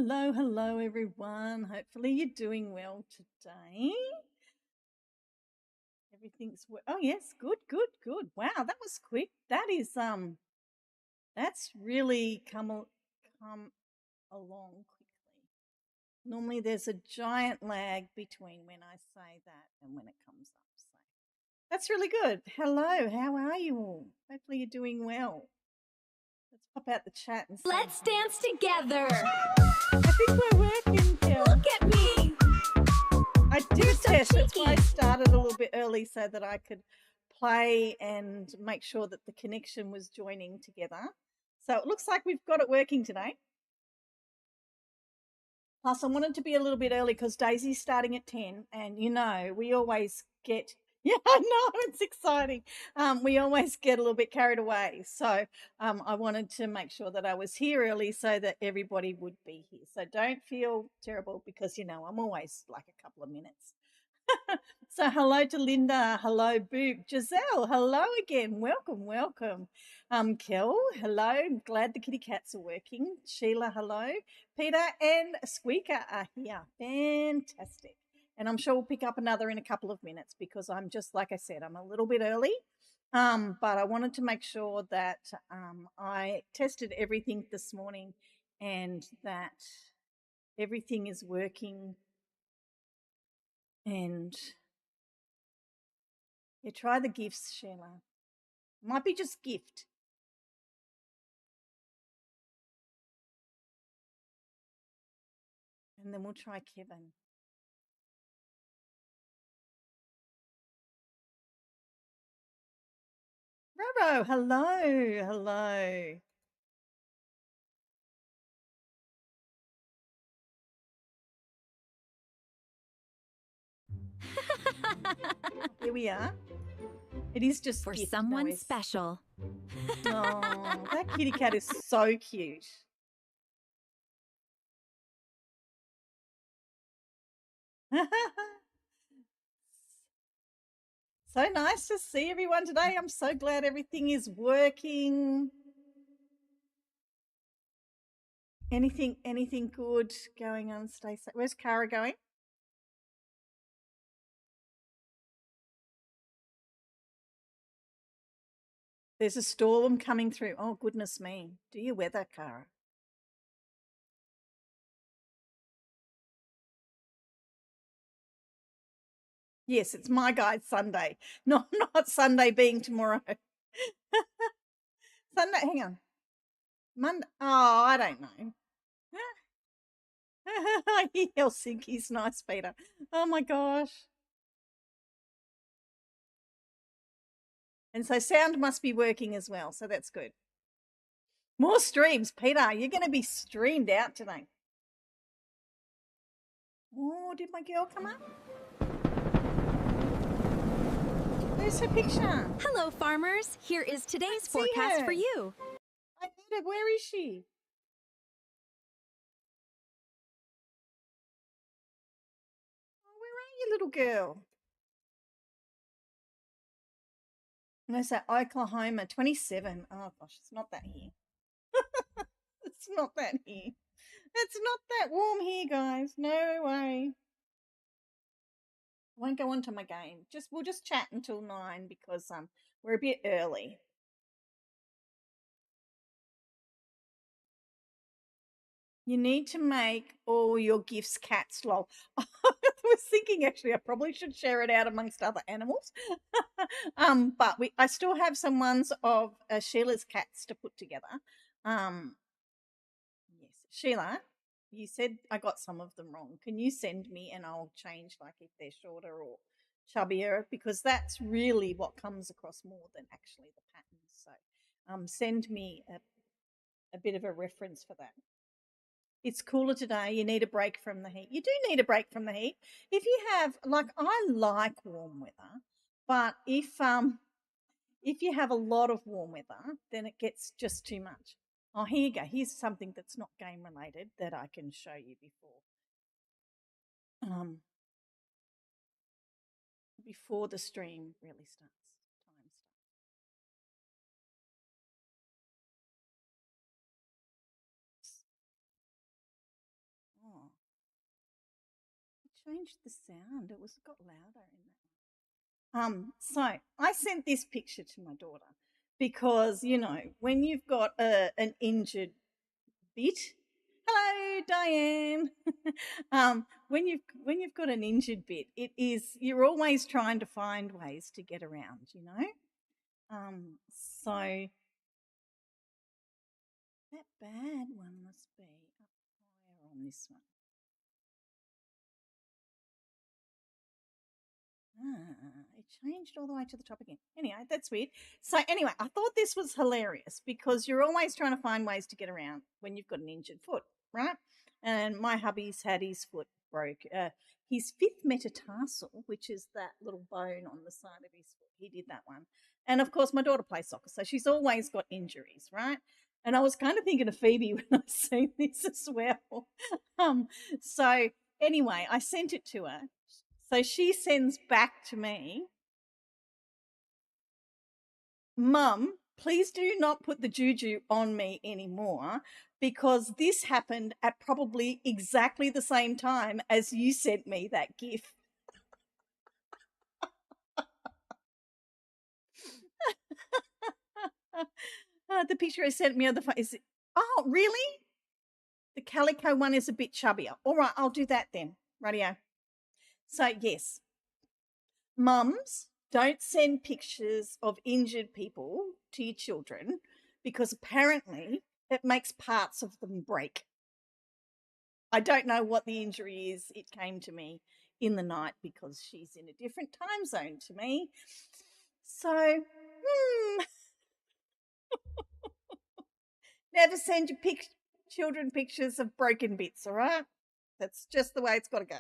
Hello, hello, everyone. Hopefully you're doing well today. Everything's oh yes, good, good, good. Wow, that was quick. That's really come along quickly. Normally there's a giant lag between when I say that and when it comes up. So that's really good. Hello, how are you all? Hopefully you're doing well. Let's pop out the chat and say Let's dance together. I think we're working, Kel. Look at me. I did test. That's why I started a little bit early so that I could play and make sure that the connection was joining together. So it looks like we've got it working today. Plus, I wanted to be a little bit early because Daisy's starting at 10, and we always get. Yeah, I know, it's exciting. We always get a little bit carried away. So I wanted to make sure that I was here early so that everybody would be here. So don't feel terrible because, I'm always like a couple of minutes. So hello to Linda, hello Boop, Giselle, hello again, welcome. Kel, hello, I'm glad the kitty cats are working. Sheila, hello. Peter and Squeaker are here, fantastic. And I'm sure we'll pick up another in a couple of minutes because I'm just, like I said, I'm a little bit early. But I wanted to make sure that I tested everything this morning and that everything is working. And yeah, try the gifts, Sheila. Might be just gift. And then we'll try Kevin. Roro, hello. Here we are. It is just For gift, someone special. Oh, that kitty cat is so cute. So nice to see everyone today. I'm so glad everything is working. Anything good going on, Stacey? Where's Cara going? There's a storm coming through. Oh, goodness me. Do you weather, Cara? Yes, it's my guide Sunday, not Sunday being tomorrow. Sunday, hang on. Monday. Oh, I don't know. Helsinki's nice, Peter. Oh my gosh. And so sound must be working as well, so that's good. More streams, Peter. You're going to be streamed out today. Oh, did my girl come up? Where's her picture? Hello, farmers. Here is today's forecast for you. I need her. Where is she? Oh, where are you, little girl? No, so Oklahoma, 27. Oh gosh, it's not that here. It's not that here. It's not that warm here, guys. No way. I won't go on to my game. We'll just chat until 9 because we're a bit early. You need to make all your gifts cats, lol. I was thinking actually I probably should share it out amongst other animals. But I still have some ones of Sheila's cats to put together. Yes, Sheila, you said I got some of them wrong. Can you send me and I'll change like if they're shorter or chubbier because that's really what comes across more than actually the patterns. So send me a bit of a reference for that. It's cooler today. You need a break from the heat. You do need a break from the heat. If you have I like warm weather, but if you have a lot of warm weather, then it gets just too much. Oh, here you go. Here's something that's not game related that I can show you before the stream really starts. changed the sound. It got louder in that. So I sent this picture to my daughter because, when you've got an injured bit. Hello, Diane. When you've got an injured bit, you're always trying to find ways to get around, So that bad one must be up higher on this one. It changed all the way to the top again. Anyway, that's weird. So anyway, I thought this was hilarious because you're always trying to find ways to get around when you've got an injured foot, right? And my hubby's had his foot broke. His fifth metatarsal, which is that little bone on the side of his foot, he did that one. And of course, my daughter plays soccer, so she's always got injuries, right? And I was kind of thinking of Phoebe when I seen this as well. So anyway, I sent it to her. So she sends back to me, Mum, please do not put the juju on me anymore because this happened at probably exactly the same time as you sent me that GIF. The picture I sent me on the phone is, oh, really? The calico one is a bit chubbier. All right, I'll do that then. Radio. So, yes, mums, don't send pictures of injured people to your children because apparently it makes parts of them break. I don't know what the injury is. It came to me in the night because she's in a different time zone to me. So, never send your children pictures of broken bits, all right? That's just the way it's got to go.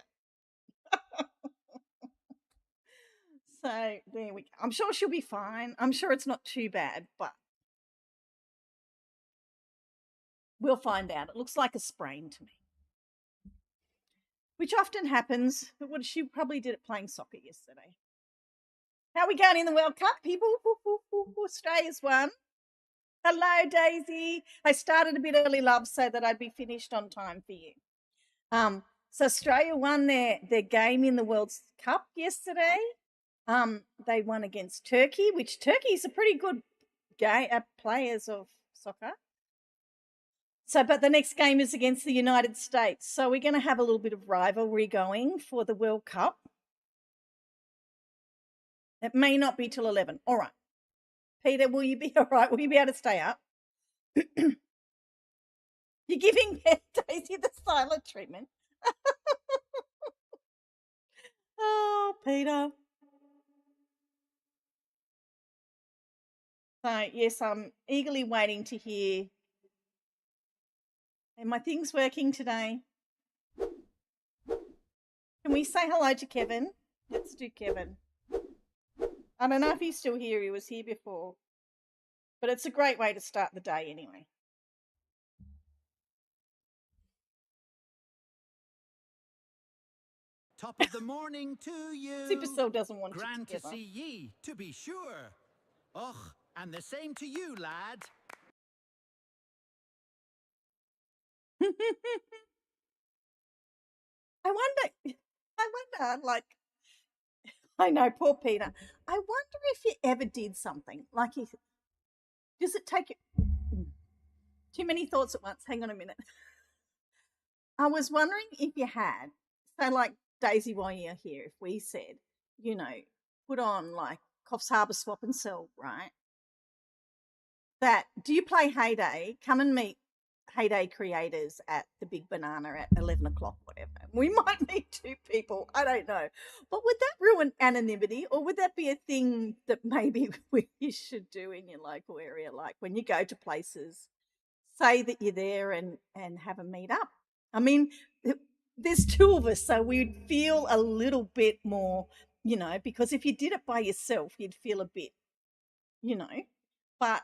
So there we go. I'm sure she'll be fine. I'm sure it's not too bad, but we'll find out. It looks like a sprain to me, which often happens. But she probably did it playing soccer yesterday. How are we going in the World Cup, people? Australia's won. Hello, Daisy. I started a bit early, love, so that I'd be finished on time for you. So Australia won their game in the World Cup yesterday. They won against Turkey, which Turkey is a pretty good players of soccer. So, but the next game is against the United States. So we're going to have a little bit of rivalry going for the World Cup. It may not be till 11. All right. Peter, will you be all right? Will you be able to stay up? You're giving Daisy the silent treatment. Oh, Peter. So, yes, I'm eagerly waiting to hear. Are my things working today? Can we say hello to Kevin? Let's do Kevin. I don't know if he's still here. He was here before. But it's a great way to start the day anyway. Top of the morning to you. Supercell doesn't want Grand to see ye, to be sure. Och, and the same to you, lad. I wonder, like, I know, poor Peter. I wonder if you ever did something, like, does it take you, too many thoughts at once, hang on a minute. I was wondering if you had, so like Daisy, while you're here, if we said, put on like Coffs Harbour Swap and Sell, right? Do you play Hayday? Come and meet Hayday creators at the Big Banana at 11 o'clock, whatever. We might meet two people. I don't know. But would that ruin anonymity, or would that be a thing that maybe we should do in your local area? Like when you go to places, say that you're there and have a meet up. I mean, there's two of us, so we'd feel a little bit more, because if you did it by yourself, you'd feel a bit, But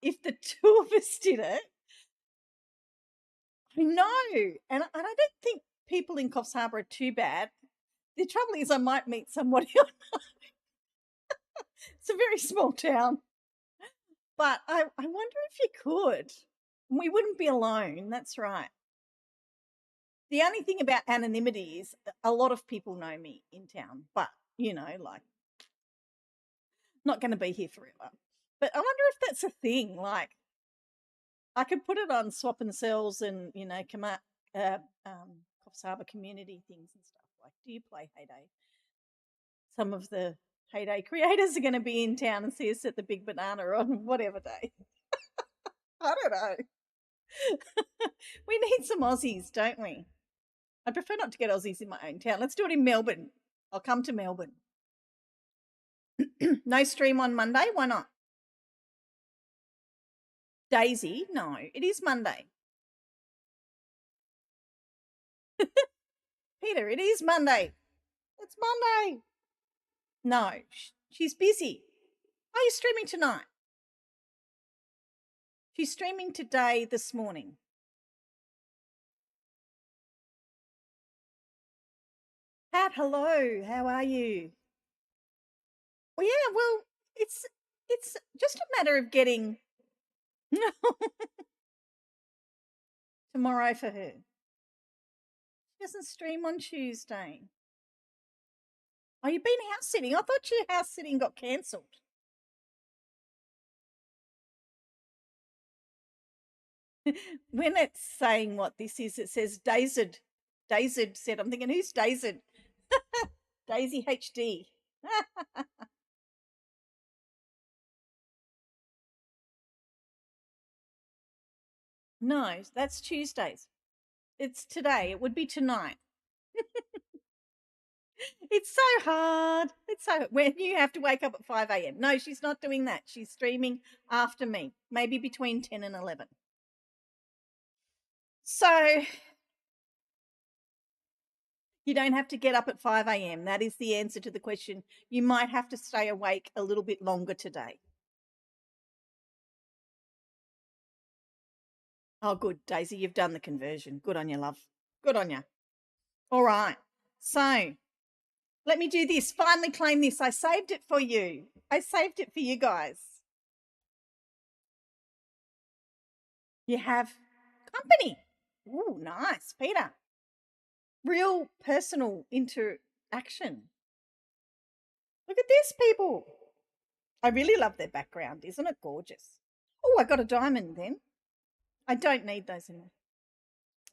if the two of us did it, I know, and I don't think people in Coffs Harbour are too bad. The trouble is I might meet somebody I know. It's a very small town. But I wonder if you could. We wouldn't be alone, that's right. The only thing about anonymity is a lot of people know me in town, but, like, not going to be here forever. But I wonder if that's a thing. Like, I could put it on Swap and Sells and, Coffs Harbour community things and stuff. Like, do you play Heyday? Some of the Heyday creators are going to be in town and see us at the Big Banana on whatever day. I don't know. We need some Aussies, don't we? I'd prefer not to get Aussies in my own town. Let's do it in Melbourne. I'll come to Melbourne. No stream on Monday? Why not? Daisy? No, it is Monday. Peter, it is Monday. It's Monday. No, she's busy. Are you streaming tonight? She's streaming today, this morning. Pat, hello. How are you? Well, yeah, well, it's just a matter of getting tomorrow for her. She doesn't stream on Tuesday. Oh, you've been house sitting? I thought your house sitting got cancelled. When it's saying what this is, it says Dazed. Dazed said, I'm thinking, who's Dazed? Daisy HD. No, that's Tuesdays. It's today. It would be tonight. It's so hard. It's so when you have to wake up at 5 a.m. No, she's not doing that. She's streaming after me, maybe between 10 and 11. So you don't have to get up at 5 a.m. That is the answer to the question. You might have to stay awake a little bit longer today. Oh, good, Daisy. You've done the conversion. Good on you, love. Good on you. All right. So let me do this. Finally claim this. I saved it for you. I saved it for you guys. You have company. Ooh, nice, Peter. Real personal interaction. Look at this, people. I really love their background. Isn't it gorgeous? Oh, I got a diamond then. I don't need those anymore.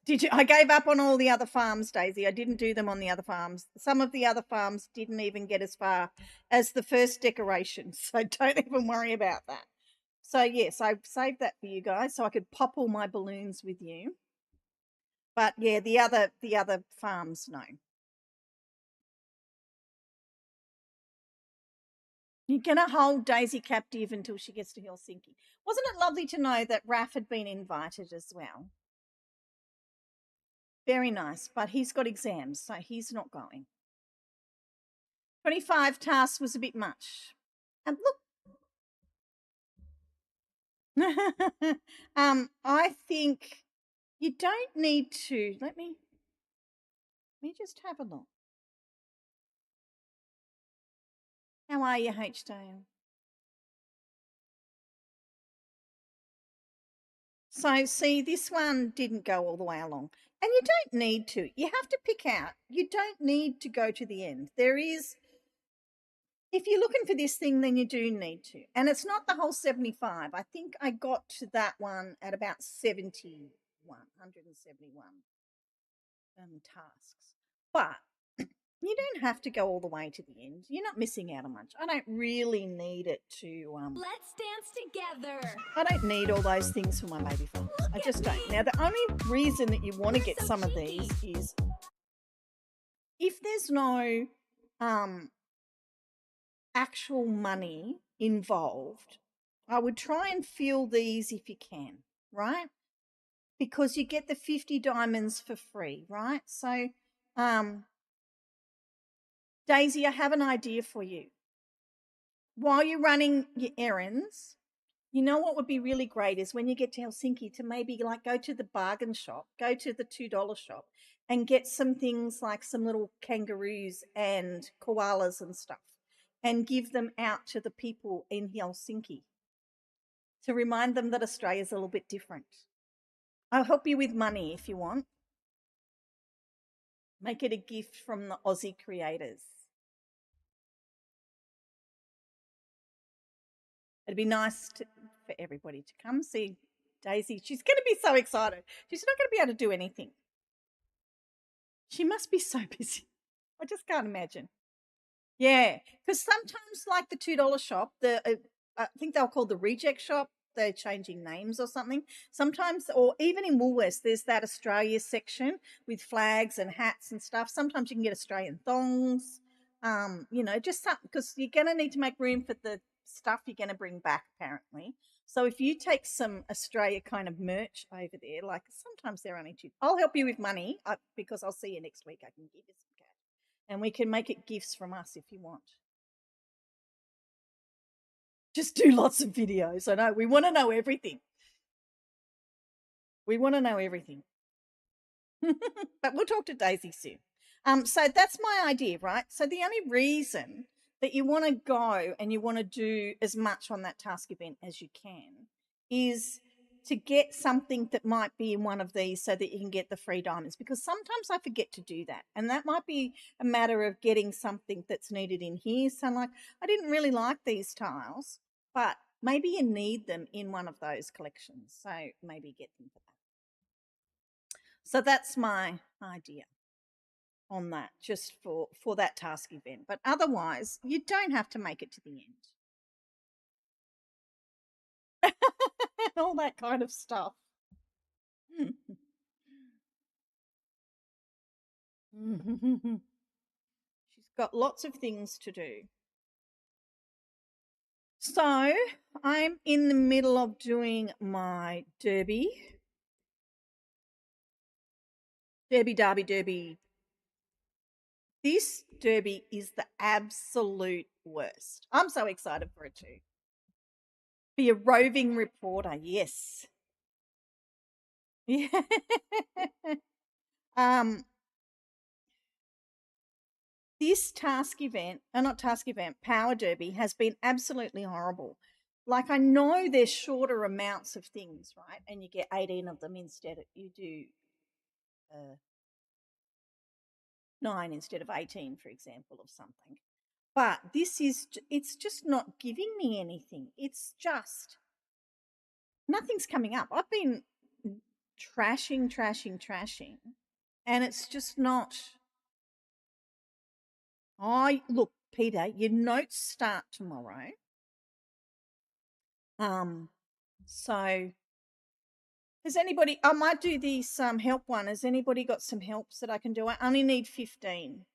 Did you? I gave up on all the other farms, Daisy. I didn't do them on the other farms. Some of the other farms didn't even get as far as the first decoration, so don't even worry about that. So yes, I saved that for you guys so I could pop all my balloons with you. But yeah, the other farms, no. You're going to hold Daisy captive until she gets to Helsinki. Wasn't it lovely to know that Raf had been invited as well? Very nice, but he's got exams, so he's not going. 25 tasks was a bit much. Look. I think you don't need to. Let me just have a look. How are you, H-Dale? So, see, this one didn't go all the way along. And you don't need to. You have to pick out. You don't need to go to the end. There is, if you're looking for this thing, then you do need to. And it's not the whole 75. I think I got to that one at about 171 tasks. But you don't have to go all the way to the end. You're not missing out on much. I don't really need it to Let's dance together. I don't need all those things for my baby farms. I just don't. Now, the only reason that you want to get some of these is if there's no actual money involved, I would try and fill these if you can, right? Because you get the 50 diamonds for free, right? So, Daisy, I have an idea for you. While you're running your errands, you know what would be really great is when you get to Helsinki to maybe like go to the bargain shop, go to the $2 shop and get some things like some little kangaroos and koalas and stuff and give them out to the people in Helsinki to remind them that Australia's a little bit different. I'll help you with money if you want. Make it a gift from the Aussie creators. It'd be nice for everybody to come see Daisy. She's going to be so excited. She's not going to be able to do anything. She must be so busy. I just can't imagine. Yeah, because sometimes, like the $2 shop, I think they'll call the reject shop. They're changing names or something. Sometimes, or even in Woolworths, there's that Australia section with flags and hats and stuff. Sometimes you can get Australian thongs. Just something, because you're going to need to make room for the stuff you're going to bring back, apparently. So if you take some Australia kind of merch over there, like sometimes they're only cheap. I'll help you with money because I'll see you next week. I can give you some cash. And we can make it gifts from us if you want. Just do lots of videos. I know. We want to know everything. We want to know everything. But we'll talk to Daisy soon. So that's my idea, right? So the only reason that you want to go and you want to do as much on that task event as you can is to get something that might be in one of these so that you can get the free diamonds, because sometimes I forget to do that. And that might be a matter of getting something that's needed in here. So I'm like, I didn't really like these tiles, but maybe you need them in one of those collections. So maybe get them for that. So that's my idea on that, just for that task event. But otherwise, you don't have to make it to the end. All that kind of stuff. She's got lots of things to do. So I'm in the middle of doing my derby. Derby. This derby is the absolute worst. I'm so excited for it too. Be a roving reporter, yes. Yeah. This Power Derby has been absolutely horrible. Like, I know there's shorter amounts of things, right? And you get 18 of them instead of, you do 9 instead of 18, for example, of something. But it's just not giving me anything. It's just, nothing's coming up. I've been trashing, and it's just not. Look, Peter, your notes start tomorrow. So has anybody, I might do this help one. Has anybody got some helps that I can do? I only need 15.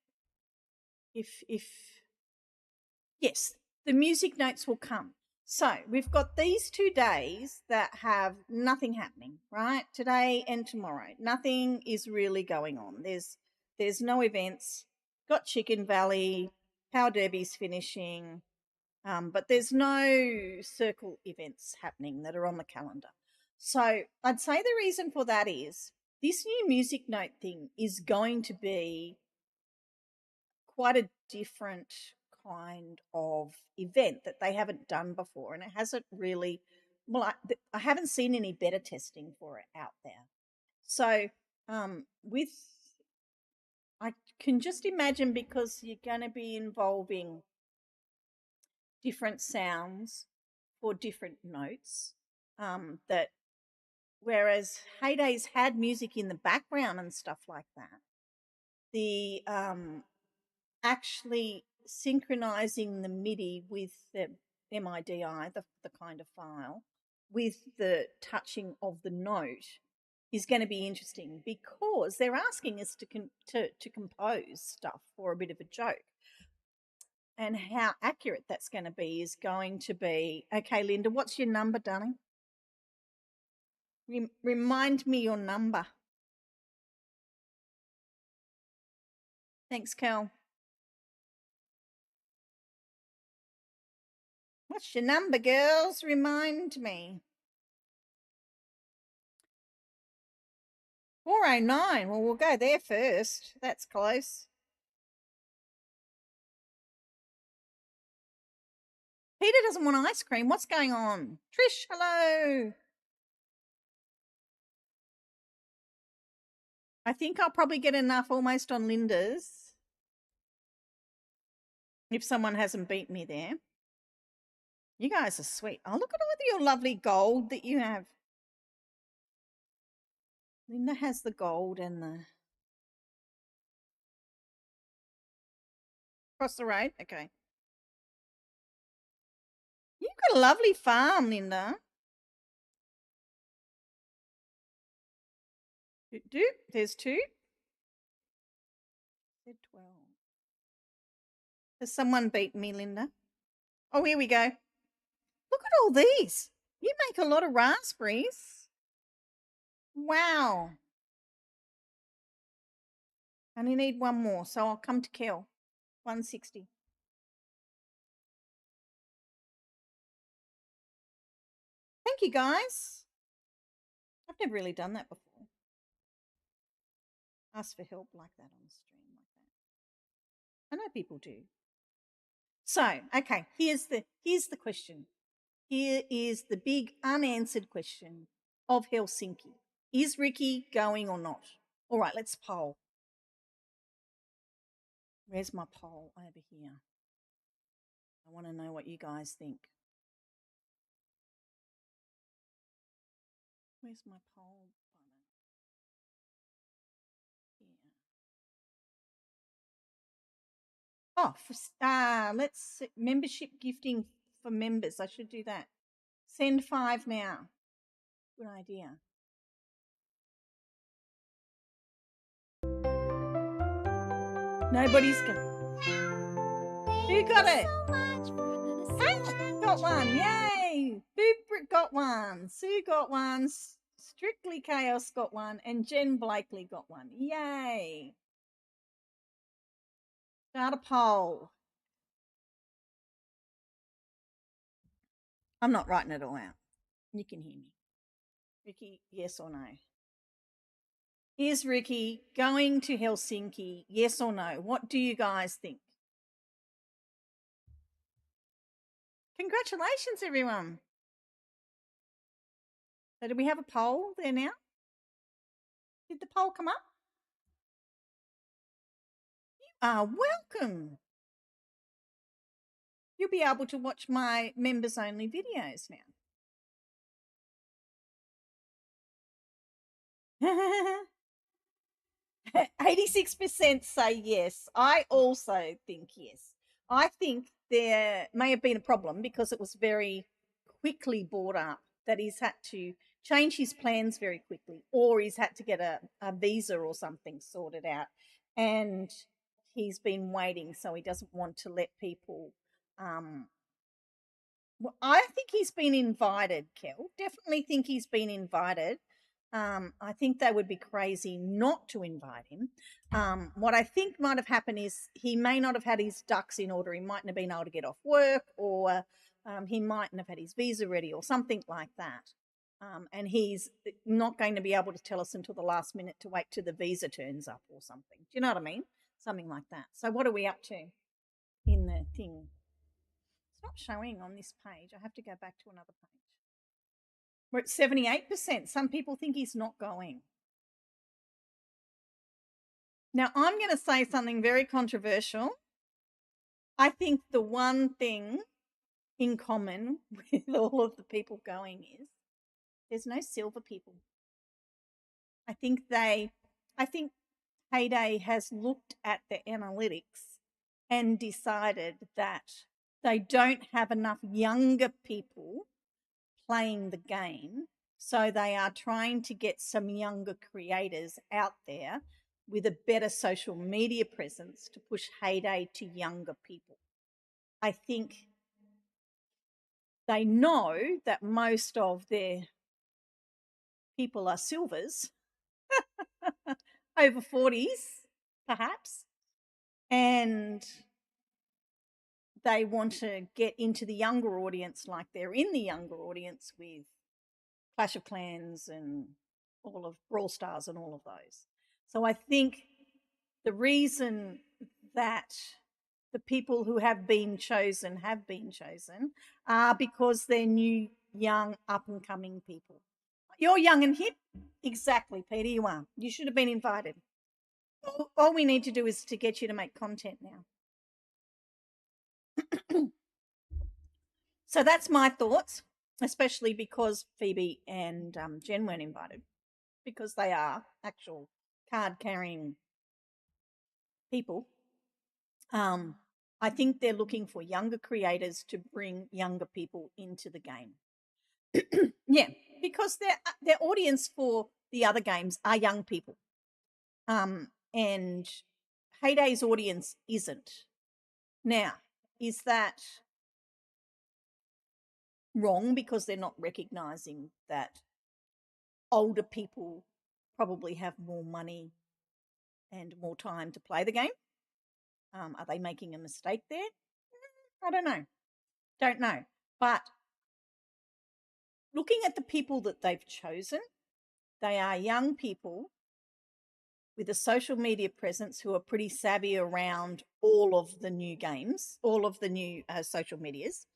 Yes, the music notes will come. So we've got these 2 days that have nothing happening, right? Today and tomorrow. Nothing is really going on. There's no events. Got Chicken Valley, Power Derby's finishing, but there's no circle events happening that are on the calendar. So I'd say the reason for that is this new music note thing is going to be quite a different kind of event that they haven't done before, and it hasn't really, well, I haven't seen any beta testing for it out there. So I can just imagine, because you're going to be involving different sounds for different notes, that whereas Heyday's had music in the background and stuff like that, the actually synchronizing the MIDI with the MIDI, the kind of file, with the touching of the note is going to be interesting, because they're asking us to compose stuff for a bit of a joke. And how accurate that's going to be is going to be, okay, Linda, what's your number, darling? Remind me your number. Thanks, Cal. What's your number, girls? Remind me. 409. Well, we'll go there first. That's close. Peter doesn't want ice cream. What's going on? Trish, hello. I think I'll probably get enough almost on Linda's if someone hasn't beat me there. You guys are sweet. Oh, look at all your lovely gold that you have. Linda has the gold and the... Across the road? Okay. You've got a lovely farm, Linda. There's 2. There's 12. Has someone beaten me, Linda? Oh, here we go. Look at all these. You make a lot of raspberries. Wow. I only need one more, so I'll come to kill. 160. Thank you, guys. I've never really done that before. Ask for help like that on the stream like that. I know people do. So, okay, here's the question. Here is the big unanswered question of Helsinki. Is Ricky going or not? All right, let's poll. Where's my poll? Over here. I want to know what you guys think. Where's my poll button? Here. Oh, let's membership gifting for members. I should do that. Send 5 now. Good idea. Nobody's going to. Who got it? Hank got one. Yay. Boop got one. Sue got one. Strictly Chaos got one. And Jen Blakely got one. Yay. Start a poll. I'm not writing it all out. You can hear me. Ricky, yes or no? Is Ricky going to Helsinki? Yes or no? What do you guys think? Congratulations, everyone. So do we have a poll there now? Did the poll come up? You are welcome. You'll be able to watch my members-only videos now. 86% say yes. I also think yes. I think there may have been a problem because it was very quickly brought up that he's had to change his plans very quickly, or he's had to get a visa or something sorted out, and he's been waiting, so he doesn't want to let people well, I think he's been invited, Kel. Definitely think he's been invited. I think they would be crazy not to invite him. What I think might have happened is he may not have had his ducks in order. He mightn't have been able to get off work, or he mightn't have had his visa ready or something like that. And he's not going to be able to tell us until the last minute to wait till the visa turns up or something. Do you know what I mean? Something like that. So what are we up to in the thing? It's not showing on this page. I have to go back to another page. We're at 78%. Some people think he's not going. Now, I'm going to say something very controversial. I think the one thing in common with all of the people going is there's no silver people. I think Hayday has looked at the analytics and decided that they don't have enough younger people playing the game, so they are trying to get some younger creators out there with a better social media presence to push Hayday to younger people. I think they know that most of their people are silvers, over 40s perhaps, and they want to get into the younger audience like they're in the younger audience with Clash of Clans and all of Brawl Stars and all of those. So I think the reason that the people who have been chosen are because they're new, young, up-and-coming people. You're young and hip. Exactly, Peter, you are. You should have been invited. All we need to do is to get you to make content now. So that's my thoughts, especially because Phoebe and Jen weren't invited, because they are actual card-carrying people. I think they're looking for younger creators to bring younger people into the game. Yeah, because their audience for the other games are young people. And Hayday's audience isn't. Now, is that wrong because they're not recognizing that older people probably have more money and more time to play the game? Are they making a mistake there? I don't know. Don't know. But looking at the people that they've chosen, they are young people with a social media presence who are pretty savvy around all of the new games, all of the new social medias.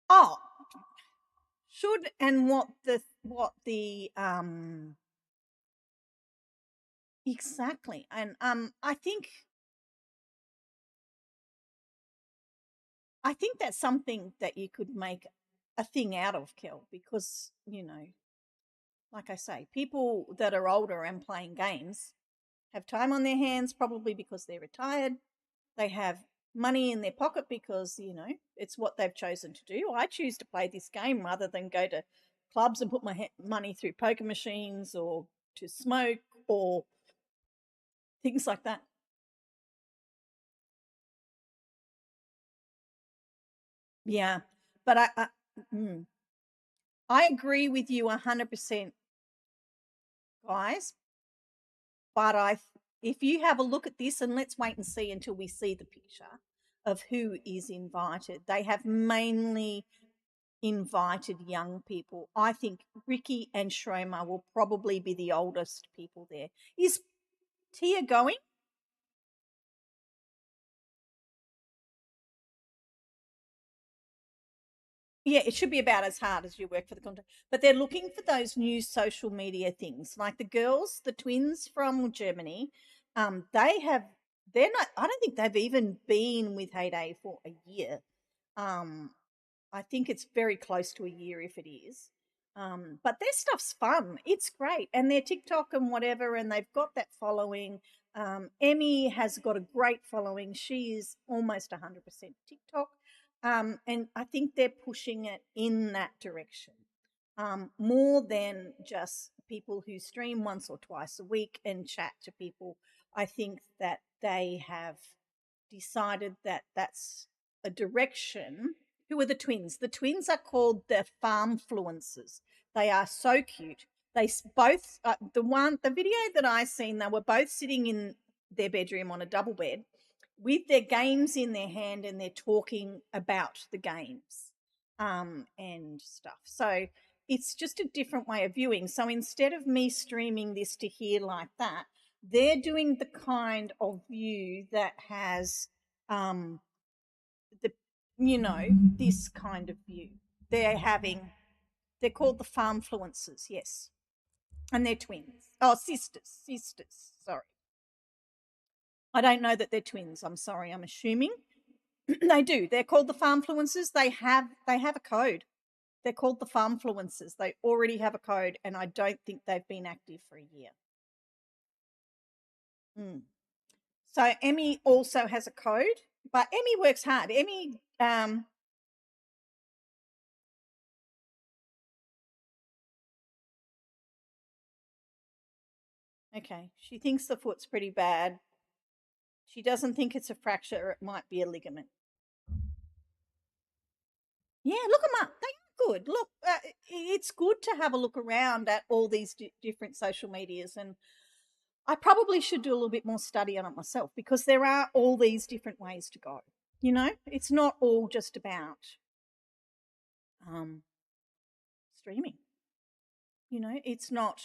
Oh, should and what the exactly. And I think that's something that you could make a thing out of, Kel, because, like I say, people that are older and playing games have time on their hands, probably because they're retired. They have money in their pocket because, it's what they've chosen to do. I choose to play this game rather than go to clubs and put my money through poker machines or to smoke or things like that. Yeah. But I agree with you 100%, guys. But if you have a look at this, and let's wait and see until we see the picture of who is invited, they have mainly invited young people. I think Ricky and Shroma will probably be the oldest people there. Is Tia going? Yeah, it should be about as hard as you work for the content. But they're looking for those new social media things. Like the girls, the twins from Germany, they're not, I don't think they've even been with Heyday for a year. Um, I think it's very close to a year if it is. But their stuff's fun. It's great. And their TikTok and whatever, and they've got that following. Emmy has got a great following. She is almost 100% TikTok. And I think they're pushing it in that direction more than just people who stream once or twice a week and chat to people. I think that they have decided that that's a direction. Who are the twins? The twins are called the Farmfluencers. They are so cute. They both the video that I seen, they were both sitting in their bedroom on a double bed with their games in their hand, and they're talking about the games and stuff. So it's just a different way of viewing. So instead of me streaming this to here like that, they're doing the kind of view that has the this kind of view. They're called the Farmfluencers, yes. And they're twins. Oh, sisters, sorry. I don't know that they're twins. I'm sorry. I'm assuming. They do. They're called the Farmfluencers. They have a code. They're called the Farmfluencers. They already have a code, and I don't think they've been active for a year. So Emmy also has a code, but Emmy works hard. Emmy, okay, she thinks the foot's pretty bad. She doesn't think it's a fracture. It might be a ligament. Yeah, look them up. They are good. Look, it's good to have a look around at all these different social medias, and I probably should do a little bit more study on it myself because there are all these different ways to go. It's not all just about streaming. It's not.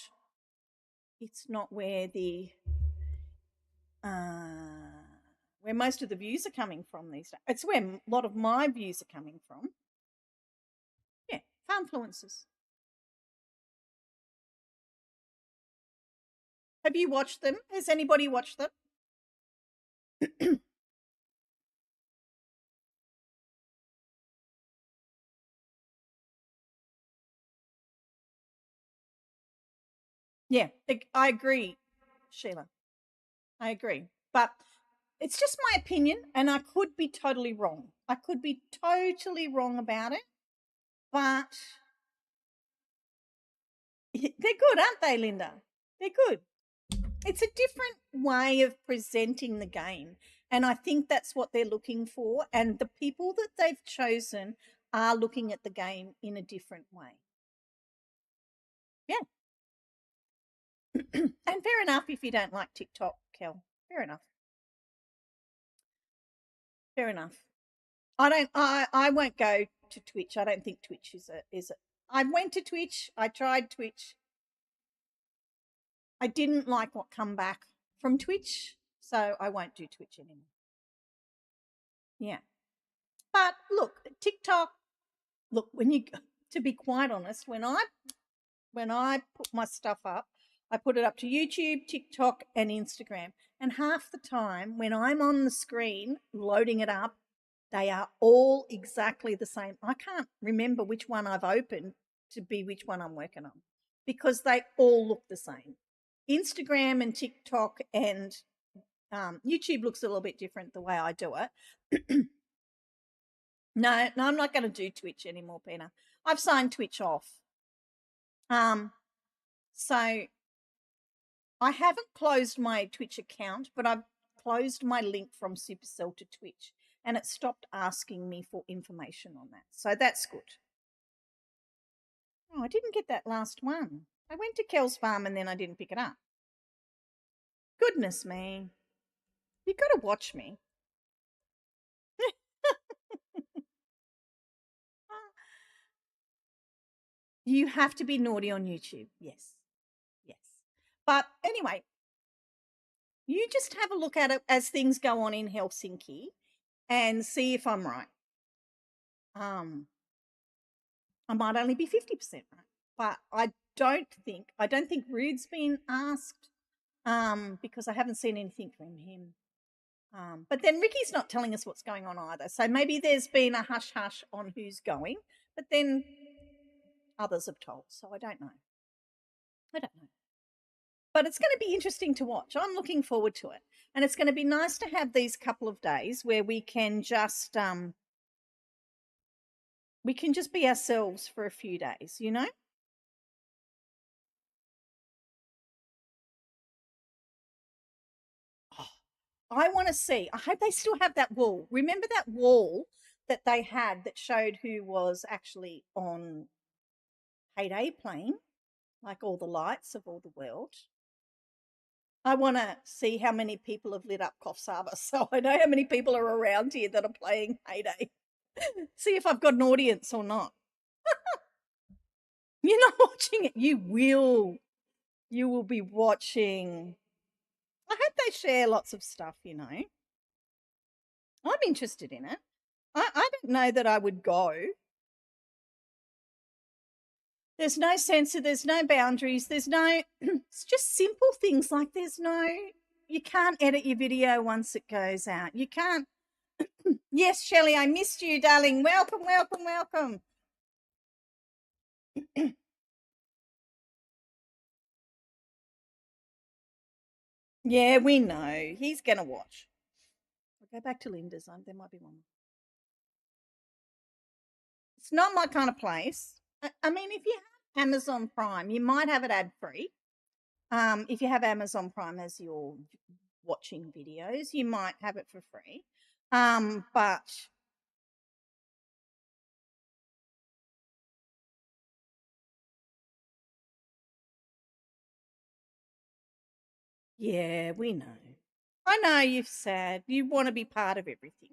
It's not where where most of the views are coming from these days. It's where a lot of my views are coming from. Yeah, Confluences. Have you watched them? Has anybody watched them? Yeah, I agree, Sheila. I agree. But it's just my opinion, and I could be totally wrong. I could be totally wrong about it, but they're good, aren't they, Linda? They're good. It's a different way of presenting the game, and I think that's what they're looking for, and the people that they've chosen are looking at the game in a different way. Yeah. And fair enough if you don't like TikTok, Kel. Fair enough. Fair enough. I won't go to Twitch. I don't think Twitch is a I went to Twitch. I tried Twitch. I didn't like what come back from Twitch, so I won't do Twitch anymore. Yeah. But look, TikTok, look, to be quite honest, when I put my stuff up, I put it up to YouTube, TikTok, and Instagram. And half the time when I'm on the screen loading it up, they are all exactly the same. I can't remember which one I've opened to be which one I'm working on because they all look the same. Instagram and TikTok and YouTube looks a little bit different the way I do it. No, I'm not going to do Twitch anymore, Pina. I've signed Twitch off. So I haven't closed my Twitch account, but I've closed my link from Supercell to Twitch, and it stopped asking me for information on that. So that's good. Oh, I didn't get that last one. I went to Kel's farm and then I didn't pick it up. Goodness me. You've got to watch me. You have to be naughty on YouTube. Yes. Yes. But anyway, you just have a look at it as things go on in Helsinki and see if I'm right. I might only be 50% right, but I don't think Rude's been asked because I haven't seen anything from him. But then Ricky's not telling us what's going on either. So maybe there's been a hush hush on who's going, but then others have told. So I don't know. But it's going to be interesting to watch. I'm looking forward to it. And it's going to be nice to have these couple of days where we can just be ourselves for a few days, you know? Oh, I want to see. I hope they still have that wall. Remember that wall that they had that showed who was actually on Heyday playing? Like all the lights of all the world. I want to see how many people have lit up Coffs Harbour, so I know how many people are around here that are playing Heyday. See if I've got an audience or not. You're not watching it. You will. You will be watching. I hope they share lots of stuff, you know. I'm interested in it. I don't know that I would go. There's no censor, there's no boundaries, there's no, it's just simple things like you can't edit your video once it goes out. You can't. Yes, Shelley, I missed you, darling. Welcome, welcome, welcome. Yeah, we know. He's going to watch. I'll go back to Linda's. There might be one. It's not my kind of place. I mean, if you have Amazon Prime, you might have it ad-free. If you have Amazon Prime as your watching videos, you might have it for free. But yeah, we know. I know you're sad. You want to be part of everything.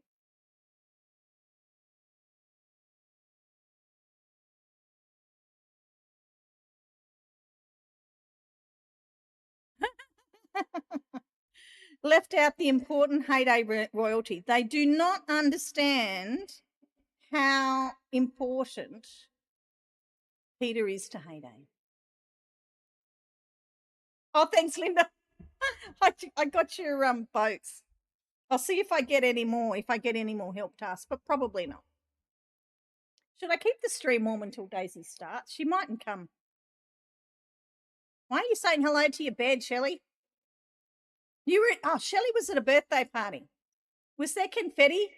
Left out the important heyday royalty. They do not understand how important Peter is to heyday. Oh, thanks, Linda. I got your boats. I'll see if I get any more, help tasks, but probably not. Should I keep the stream warm until Daisy starts? She mightn't come. Why are you saying hello to your bed, Shelley? Shelley was at a birthday party. Was there confetti?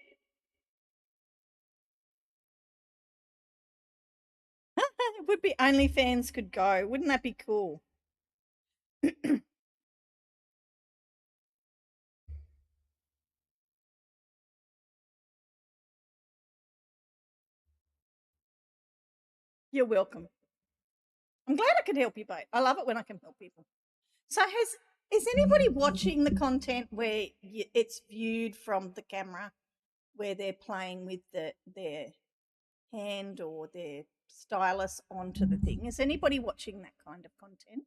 It would be OnlyFans could go. Wouldn't that be cool? You're welcome. I'm glad I could help you both. I love it when I can help people. So is anybody watching the content where it's viewed from the camera, where they're playing with their hand or their stylus onto the thing? Is anybody watching that kind of content?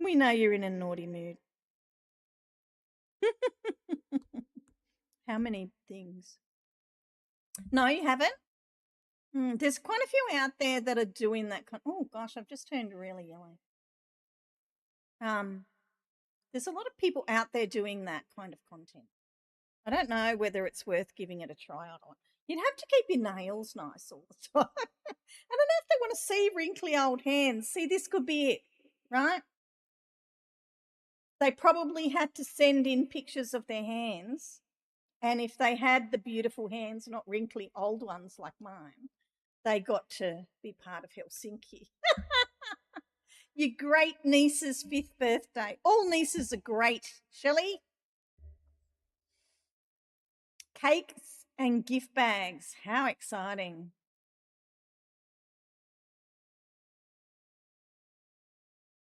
We know you're in a naughty mood. How many things? No, you haven't? There's quite a few out there that are doing that. Oh gosh, I've just turned really yellow. There's a lot of people out there doing that kind of content. I don't know whether it's worth giving it a try or not. You'd have to keep your nails nice all the time. I don't know if they want to see wrinkly old hands. See, this could be it, right? They probably had to send in pictures of their hands. And if they had the beautiful hands, not wrinkly old ones like mine, they got to be part of Helsinki. Your great niece's 5th birthday. All nieces are great, Shelley. Cakes and gift bags. How exciting.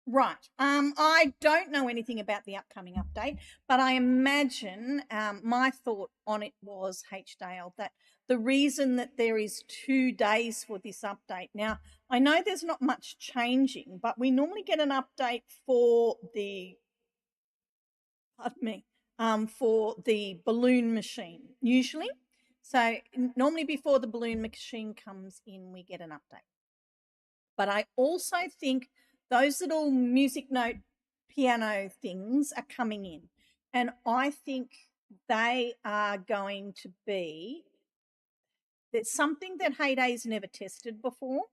Right. I don't know anything about the upcoming update, but I imagine my thought on it was, H-Dale, that the reason that there is 2 days for this update. Now, I know there's not much changing, but we normally get an update for the, for the balloon machine, usually. So normally before the balloon machine comes in, we get an update. But I also think those little music note piano things are coming in. And I think they are going to be, that's something that Heyday's never tested before.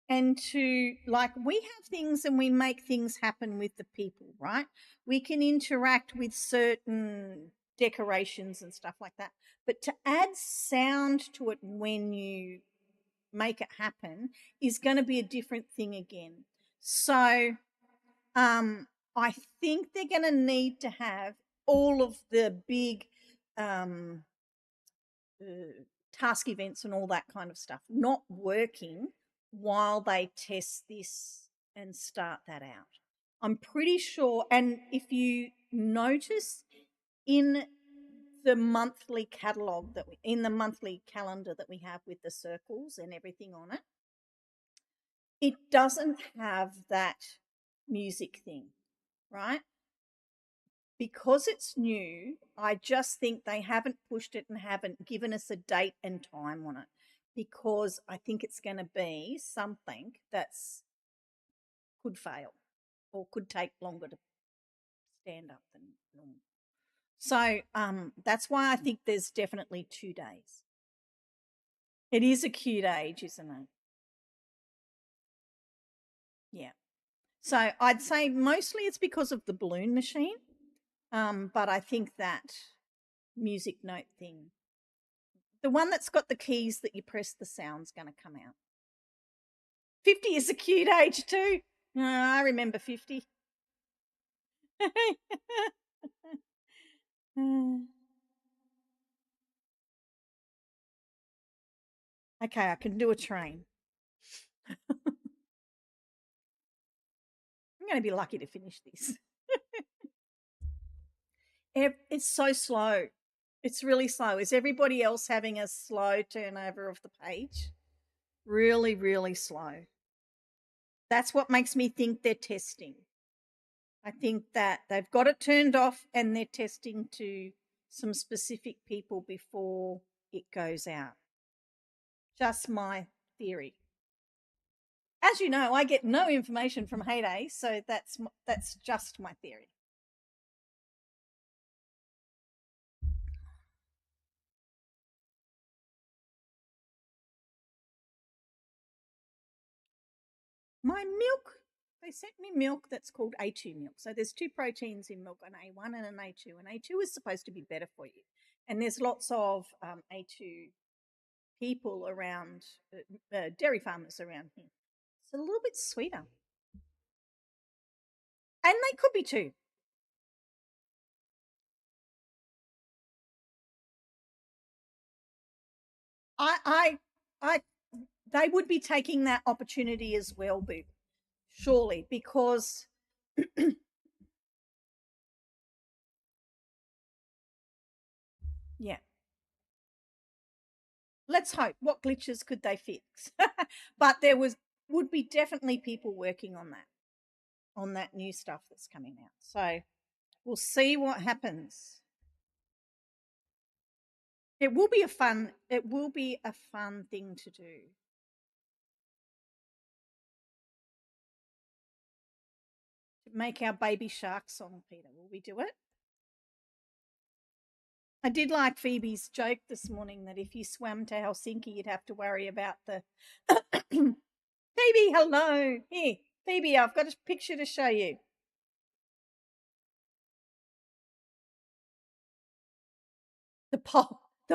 And we have things and we make things happen with the people, right? We can interact with certain decorations and stuff like that. But to add sound to it when you make it happen is going to be a different thing again. So I think they're going to need to have all of the big task events and all that kind of stuff not working while they test this and start that out. I'm pretty sure, and if you notice in the monthly catalog in the monthly calendar that we have with the circles and everything on it, it doesn't have that music thing, right? Because it's new, I just think they haven't pushed it and haven't given us a date and time on it, because I think it's going to be something that's could fail or could take longer to stand up than normal. So that's why I think there's definitely 2 days. It is a cute age, isn't it? Yeah. So I'd say mostly it's because of the balloon machine, but I think that music note thing, the one that's got the keys that you press, the sound's going to come out. 50 is a cute age too. I remember 50. Okay, I can do a train. I'm going to be lucky to finish this. It's so slow. It's really slow. Is everybody else having a slow turnover of the page? Really, really slow. That's what makes me think they're testing. I think that they've got it turned off and they're testing to some specific people before it goes out. Just my theory. As you know, I get no information from Heyday, so that's just my theory. My milk, they sent me milk that's called A2 milk. So there's 2 proteins in milk, an A1 and an A2. And A2 is supposed to be better for you. And there's lots of A2 people around, dairy farmers around here. It's a little bit sweeter. And they could be too. They would be taking that opportunity as well, Boo. Surely, because yeah. Let's hope. What glitches could they fix? But there would be definitely people working on that new stuff that's coming out. So we'll see what happens. It will be a fun thing to do. To make our baby shark song, Peter. Will we do it? I did like Phoebe's joke this morning that if you swam to Helsinki, you'd have to worry about the Phoebe, hello. Here, Phoebe, I've got a picture to show you. The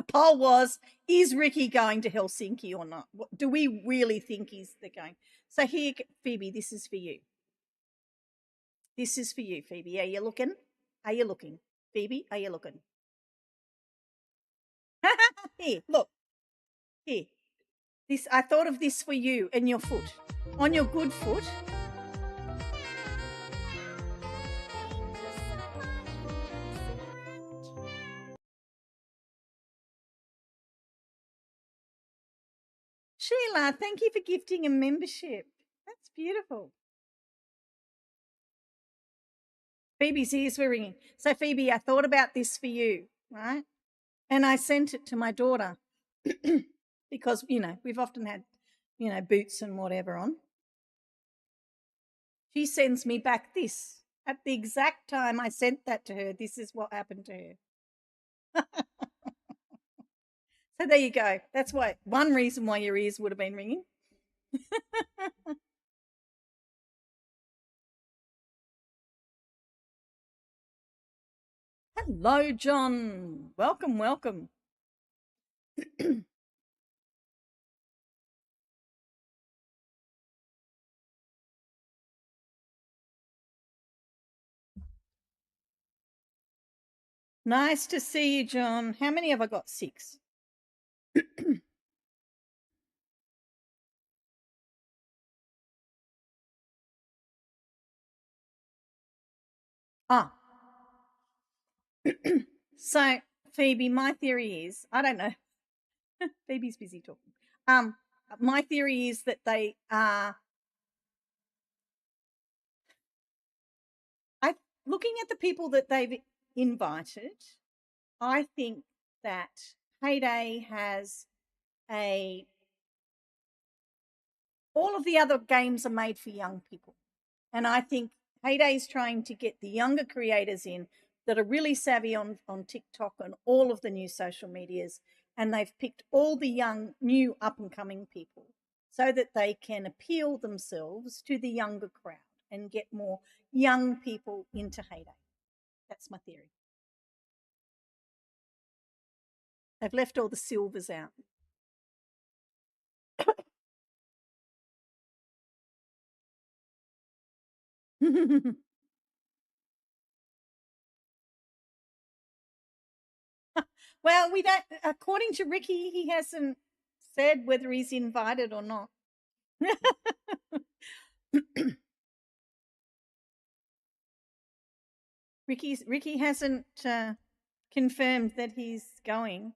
poll was, is Ricky going to Helsinki or not? Do we really think they're going? So here, Phoebe, this is for you. This is for you, Phoebe. Are you looking? Are you looking? Phoebe, are you looking? Here, look. Here. I thought of this for you and your foot. On your good foot. Sheila, thank you for gifting a membership. That's beautiful. Phoebe's ears were ringing. So, Phoebe, I thought about this for you, right? And I sent it to my daughter because, we've often had, boots and whatever on. She sends me back this. At the exact time I sent that to her, this is what happened to her. So there you go. That's one reason why your ears would have been ringing. Hello, John. Welcome, welcome. Nice to see you, John. How many have I got? 6. So, Phoebe, my theory is, I don't know. Phoebe's busy talking. My theory is that they are looking at the people that they've invited. I think that Heyday has all of the other games are made for young people. And I think Heyday is trying to get the younger creators in that are really savvy on TikTok and all of the new social medias. And they've picked all the young, new up-and-coming people so that they can appeal themselves to the younger crowd and get more young people into Heyday. That's my theory. They've left all the silvers out. Well, we don't, according to Ricky, he hasn't said whether he's invited or not. Ricky hasn't confirmed that he's going,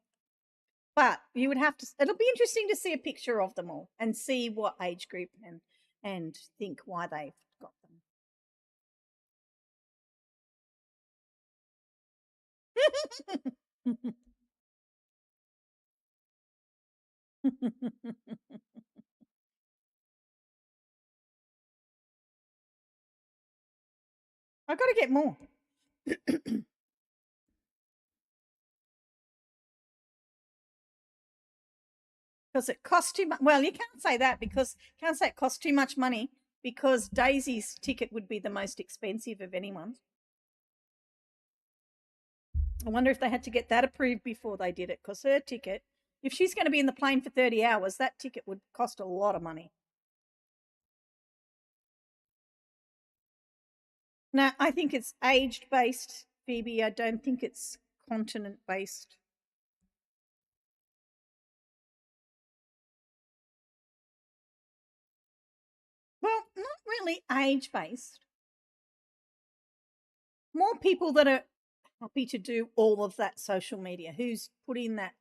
but you would have to. It'll be interesting to see a picture of them all and see what age group and think why they've got them. I've got to get more. Because it costs too much. Well, you can't say that because you can't say it costs too much money because Daisy's ticket would be the most expensive of anyone's. I wonder if they had to get that approved before they did it because her ticket, if she's going to be in the plane for 30 hours, that ticket would cost a lot of money. No, I think it's age based, Phoebe. I don't think it's continent based. Well, not really age based. More people that are happy to do all of that social media, who's putting that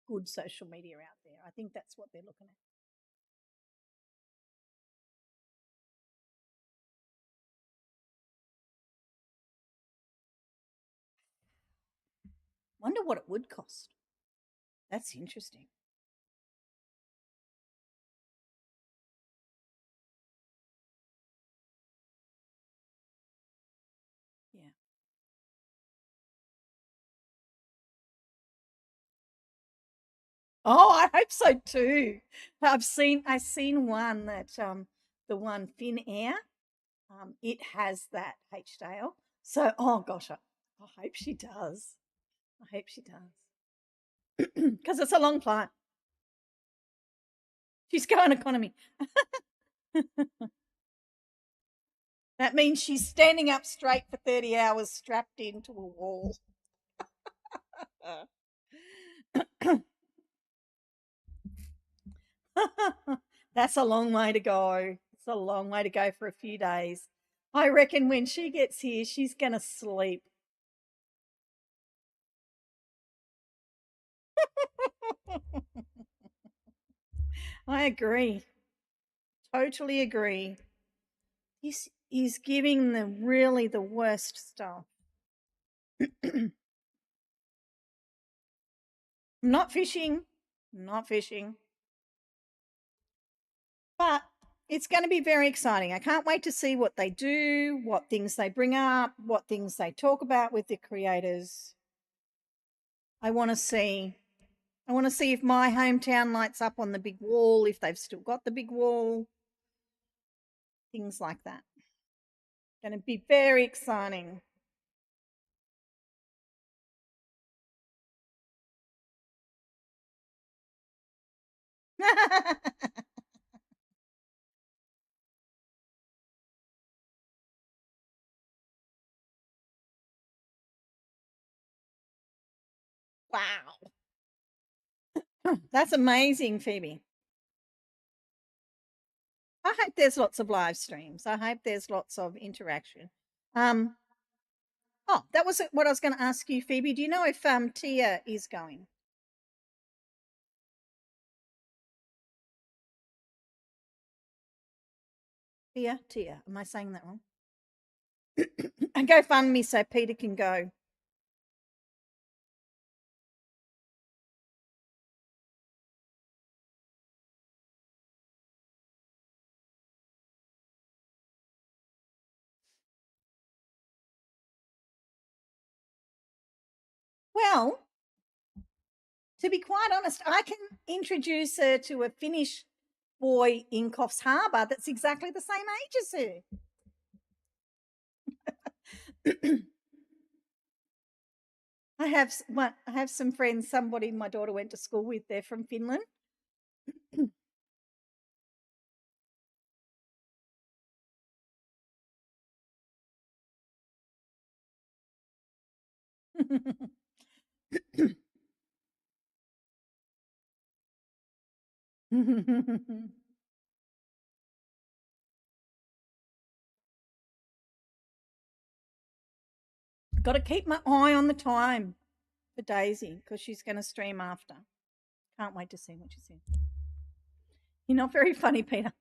good social media out there. I think that's what they're looking at. Wonder what it would cost. That's interesting. Yeah. Oh, I hope so too. I've seen one that the one Finnair, it has that H tail. So oh gosh, I hope she does. I hope she does. Because it's a long flight. She's going economy. That means she's standing up straight for 30 hours strapped into a wall. That's a long way to go. It's a long way to go for a few days. I reckon when she gets here, she's going to sleep. I agree. Totally agree. He's giving the really the worst stuff. Not fishing. Not fishing. But it's going to be very exciting. I can't wait to see what they do, what things they bring up, what things they talk about with the creators. I want to see. I want to see if my hometown lights up on the big wall, if they've still got the big wall, things like that. Going to be very exciting. Wow. That's amazing, Phoebe. I hope there's lots of live streams. I hope there's lots of interaction. Um, oh, that was what I was going to ask you, Phoebe. Do you know if Tia is going? Tia. Am I saying that wrong? And go fund me so Peter can go. Well, to be quite honest, I can introduce her to a Finnish boy in Coffs Harbour that's exactly the same age as her. I have some friends. Somebody my daughter went to school with. They're from Finland. Got to keep my eye on the time for Daisy because she's going to stream after. Can't wait to see what she's in. You're not very funny, Peter.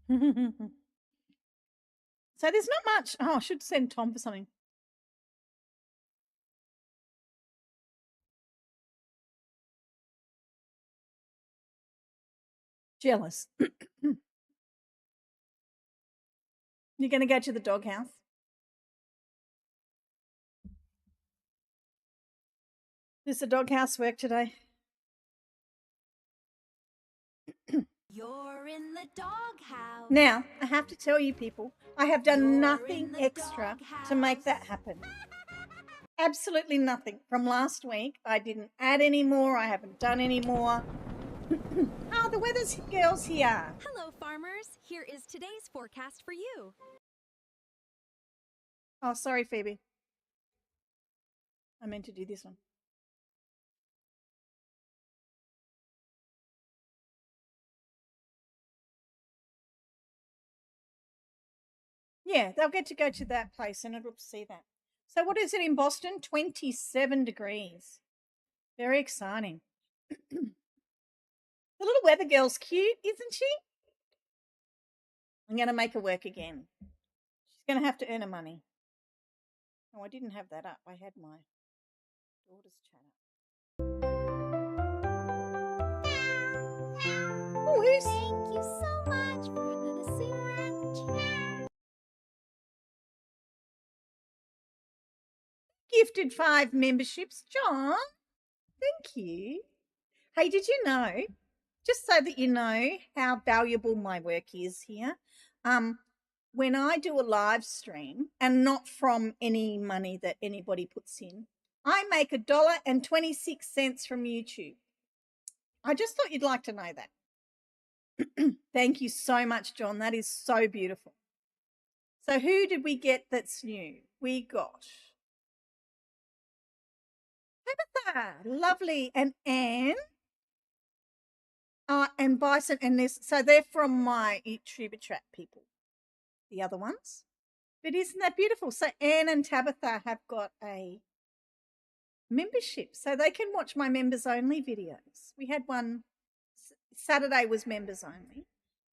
So there's not much. Oh, I should send Tom for something. Jealous. You're going to go to the doghouse? Does the doghouse work today? You're in the doghouse. Now, I have to tell you people, I have done nothing extra to make that happen. Absolutely nothing. From last week, I didn't add any more. I haven't done any more. Oh, the weather's girl's here. Hello, farmers. Here is today's forecast for you. Oh, sorry, Phoebe. I meant to do this one. Yeah, they'll get to go to that place and it'll see that. So what is it in Boston? 27 degrees. Very exciting. The little weather girl's cute, isn't she? I'm going to make her work again. She's going to have to earn her money. Oh, I didn't have that up. I had my daughter's chat up. Oh, who's... Thank you so much for listening. Gifted 5 memberships. John, thank you. Hey, did you know, just so that you know how valuable my work is here, when I do a live stream, and not from any money that anybody puts in, I make $1.26 from YouTube. I just thought you'd like to know that. Thank you so much, John. That is so beautiful. So who did we get that's new? We got Tabitha, lovely, and Anne. And Bison, and this, so they're from my YouTuber Trap people, the other ones. But isn't that beautiful? So Anne and Tabitha have got a membership, so they can watch my members only videos. We had one, Saturday was members only,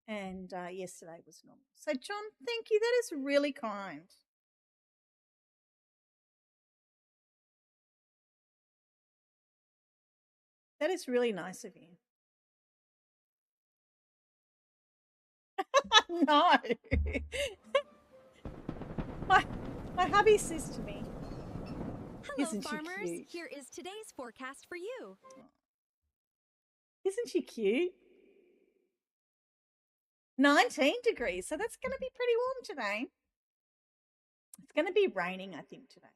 and yesterday was normal. So John, thank you. That is really kind. That is really nice of you. No. my hubby says to me, Hello, isn't farmers. she cute? Here is today's forecast for you. Isn't she cute? 19 degrees, so that's going to be pretty warm today. It's going to be raining, I think, today.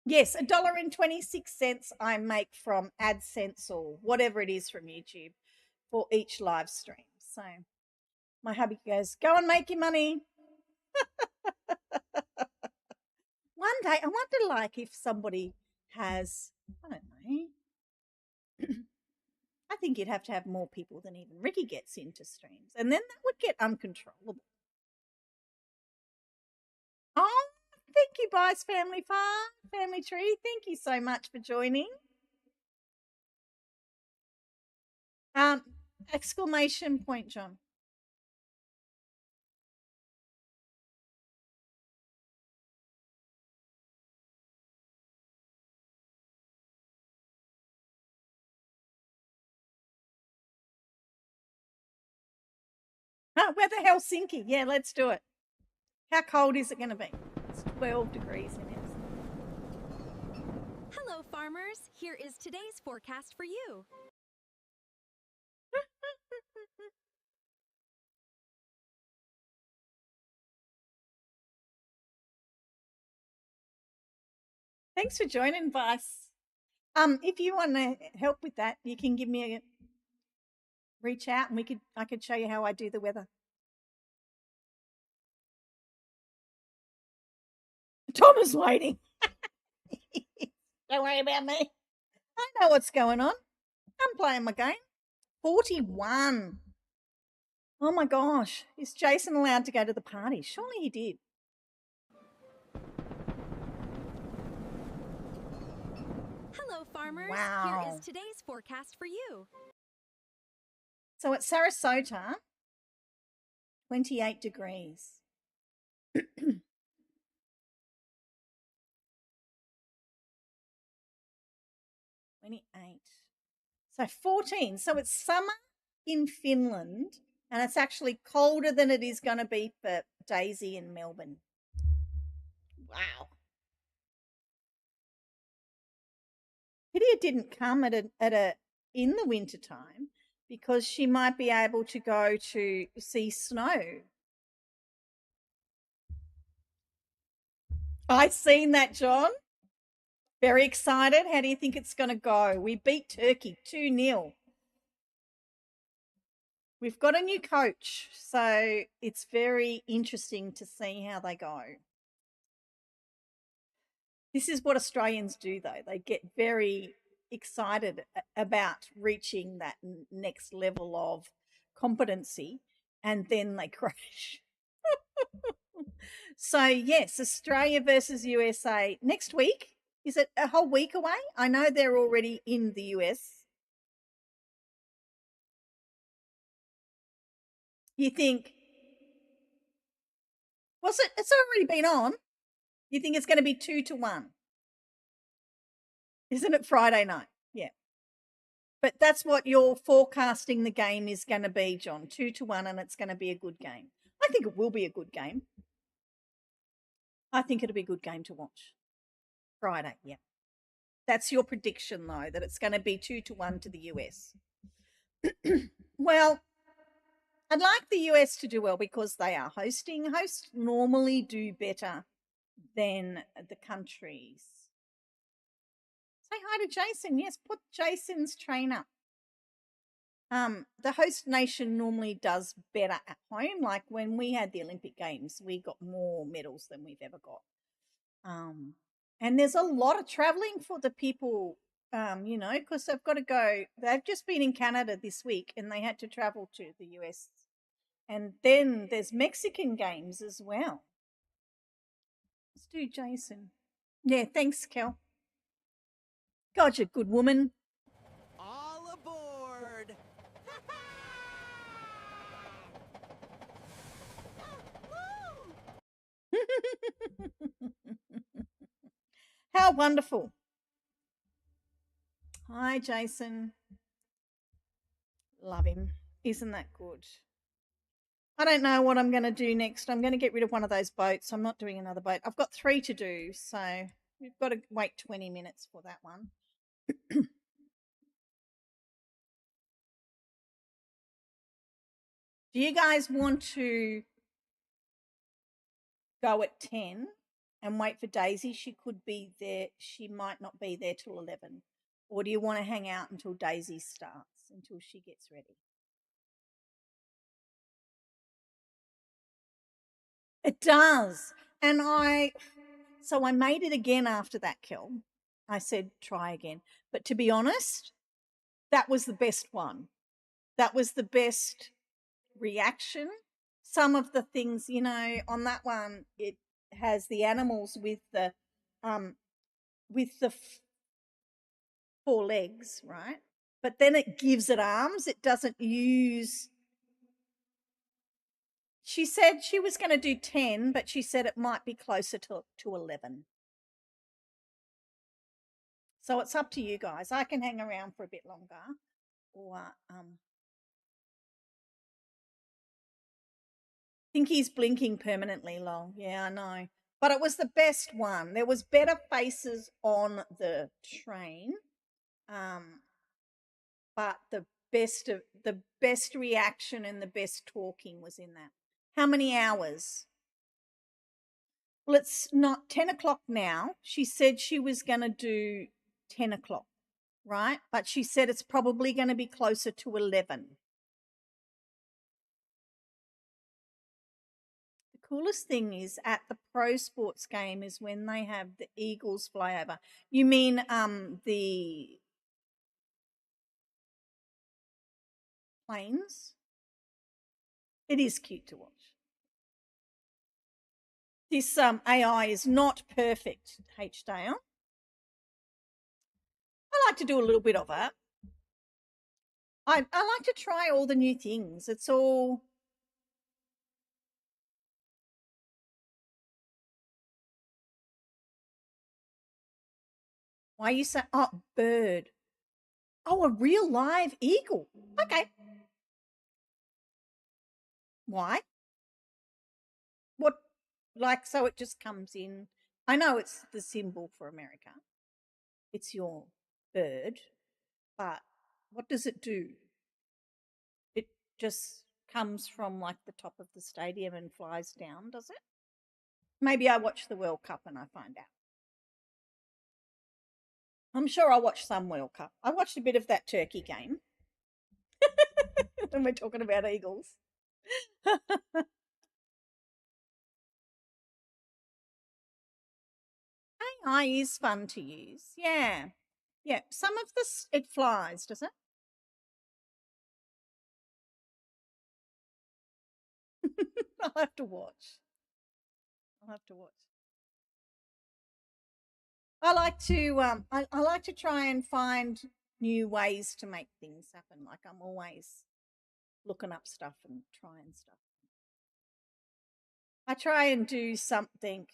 Yes, $1.26 I make from AdSense or whatever it is from YouTube for each live stream. So my hubby goes, go and make your money. One day, I wonder, like, if somebody has, I don't know, I think you'd have to have more people than even Ricky gets into streams, and then that would get uncontrollable. Oh, thank you, Bice Family Farm, Family Tree. Thank you so much for joining. Exclamation point, John. Oh, weather Helsinki. Yeah, let's do it. How cold is it going to be? It's 12 degrees in here. Hello, farmers. Here is today's forecast for you. Thanks for joining, Vice. If you want to help with that, you can give me a reach out, and I could show you how I do the weather. Tom is waiting. Don't worry about me. I know what's going on. I'm playing my game. 41. Oh my gosh. Is Jason allowed to go to the party? Surely he did. Hello, farmers. Wow. Here is today's forecast for you. So at Sarasota, 28 degrees. 28. So 14. So it's summer in Finland, and it's actually colder than it is going to be for Daisy in Melbourne. Wow. Pity it didn't come at a in the winter time, because she might be able to go to see snow. I've seen that, John. Very excited. How do you think it's going to go? We beat Turkey 2-0. We've got a new coach, so it's very interesting to see how they go. This is what Australians do, though. They get very excited about reaching that next level of competency, and then they crash. So, yes, Australia versus USA next week. Is it a whole week away? I know they're already in the US. You think, was it? It's already been on. You think it's going to be 2-1? Isn't it Friday night? Yeah. But that's what you're forecasting the game is going to be, John. 2-1, and it's going to be a good game. I think it will be a good game. I think it'll be a good game to watch. Friday, yeah. That's your prediction, though, that it's going to be 2-1 to the US. Well, I'd like the US to do well because they are hosting. Hosts normally do better than the countries. Say hi to Jason. Yes, put Jason's train up. The host nation normally does better at home. Like when we had the Olympic Games, we got more medals than we've ever got. And there's a lot of traveling for the people, because they've got to go. They've just been in Canada this week and they had to travel to the US. And then there's Mexican games as well. Let's do Jason. Yeah, thanks, Kel. God, you're a good woman. All aboard! How wonderful. Hi, Jason. Love him. Isn't that good? I don't know what I'm going to do next. I'm going to get rid of one of those boats. I'm not doing another boat. I've got 3 to do, so we've got to wait 20 minutes for that one. Do you guys want to go at 10 and wait for Daisy? She could be there. She might not be there till 11. Or do you want to hang out until Daisy starts, until she gets ready? It does. And I made it again after that, Kel. I said, try again. But to be honest, that was the best one. That was the best reaction. Some of the things, on that one, it has the animals with the 4 legs, right? But then it gives it arms. It doesn't use. She said she was going to do 10, but she said it might be closer to 11. So it's up to you guys. I can hang around for a bit longer, or I think he's blinking permanently, lol. Yeah, I know. But it was the best one. There was better faces on the train. But the best reaction and the best talking was in that. How many hours? Well, it's not 10 o'clock now. She said she was going to do 10 o'clock, right? But she said it's probably going to be closer to 11. The coolest thing is at the pro sports game is when they have the Eagles fly over. You mean the planes? It is cute to watch. This AI is not perfect, H-Dale. I like to do a little bit of it. I like to try all the new things. It's all Why you say, oh, bird. Oh, a real live eagle. Okay. Why? What, like, so it just comes in. I know it's the symbol for America. It's your bird, but what does it do? It just comes from like the top of the stadium and flies down, does it? Maybe I watch the World Cup and I find out. I'm sure I'll watch some World Cup. I watched a bit of that Turkey game when we're talking about eagles. AI is fun to use. Yeah. Yeah. Some of this, it flies, does it? I'll have to watch. I'll have to watch. I like to try and find new ways to make things happen. Like I'm always looking up stuff and trying stuff. I try and do something.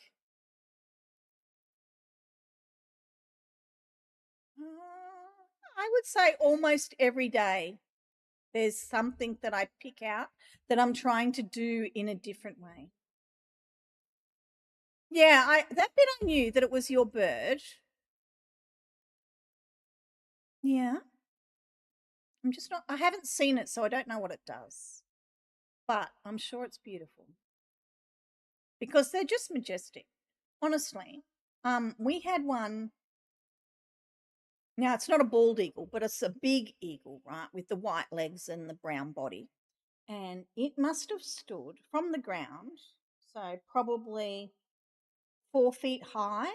I would say almost every day there's something that I pick out that I'm trying to do in a different way. Yeah, that bit I knew that it was your bird. Yeah. I'm just not I haven't seen it, so I don't know what it does. But I'm sure it's beautiful. Because they're just majestic. Honestly. We had one. Now it's not a bald eagle, but it's a big eagle, right? With the white legs and the brown body. And it must have stood from the ground, so probably 4 feet high.